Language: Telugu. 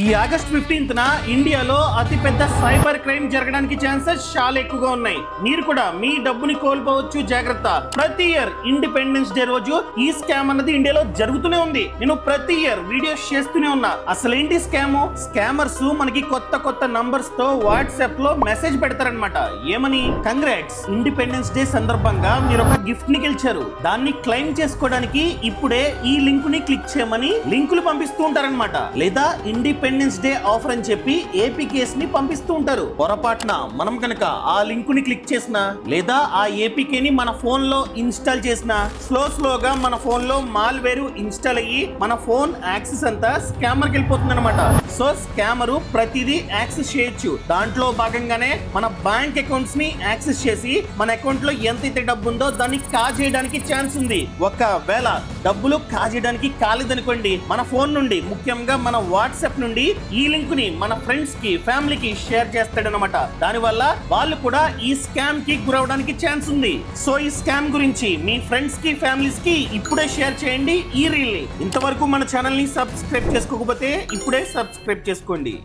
ఈ ఆగస్ట్ 15న ఇండియాలో అతిపెద్ద సైబర్ క్రైమ్ జరగడానికి ఛాన్సెస్ చాలా ఎక్కువగా ఉన్నాయి. మీరు కూడా మీ డబ్బుని కోల్పోవచ్చు, జాగ్రత్త. ప్రతి ఇయర్ ఇండిపెండెన్స్ డే రోజు ఈ స్కామ్ అన్నది ఇండియాలో జరుగుతూనే ఉంది. నేను ప్రతి ఇయర్ వీడియోస్ చేస్తూనే ఉన్నా. అసలేంటి స్కామ్? స్కామర్స్ మనకి కొత్త కొత్త నంబర్స్ తో వాట్సాప్ లో మెసేజ్ పెడతారనమాట. ఏమని? కంగ్రాట్స్, ఇండిపెండెన్స్ డే సందర్భంగా మీరు ఒక గిఫ్ట్ ని గెలిచారు, దాన్ని క్లెయిమ్ చేసుకోవడానికి ఇప్పుడే ఈ లింక్ ని క్లిక్ చేయమని లింకులు పంపిస్తూ ఉంటారనమాట. లేదా ఇండిపెండెన్స్ డే ఆఫర్ అని చెప్పి ఏపీకేస్ ని పంపిస్తూ ఉంటారు. పొరపాటున మనం కనుక ఆ లింక్ ని క్లిక్ చేసినా లేదా ఆ ఏపీకే ని మన ఫోన్ లో ఇన్స్టాల్ చేసినా స్లోగా మన ఫోన్ లో మాల్వేర్ ఇన్స్టాల్ అయ్యి మన ఫోన్ యాక్సెస్ అంతా స్కామర్ కి వెళ్ళిపోతుంది అనమాట. సో స్కామర్ ప్రతిదీ యాక్సెస్ చేయొచ్చు. దాంట్లో భాగంగానే మన బ్యాంక్ అకౌంట్స్ ని యాక్సెస్ చేసి మన అకౌంట్ లో ఎంతైతే డబ్బు ఉందో దాన్ని కాజేయడానికి ఛాన్స్ ఉంది. ఒకవేళ డబ్బులు కాజేయడానికి కాలేదనుకోండి, మన ఫోన్ నుండి ముఖ్యంగా మన వాట్సాప్ నుండి ఈ లింక్ ని మన ఫ్రెండ్స్ కి, ఫ్యామిలీకి షేర్ చేస్తాడనమాట. దానివల్ల వాళ్ళు కూడా ఈ స్కామ్ కి గురవడానికి ఛాన్స్ ఉంది. సో ఈ స్కామ్ గురించి మీ ఫ్రెండ్స్ కి, ఫ్యామిలీస్ కి ఇప్పుడే షేర్ చేయండి ఈ రీల్ ని. ఇంతవరకు మన ఛానల్ ని సబ్స్క్రైబ్ చేసుకోకపోతే ఇప్పుడే సబ్స్క్రైబ్ చేసుకోండి.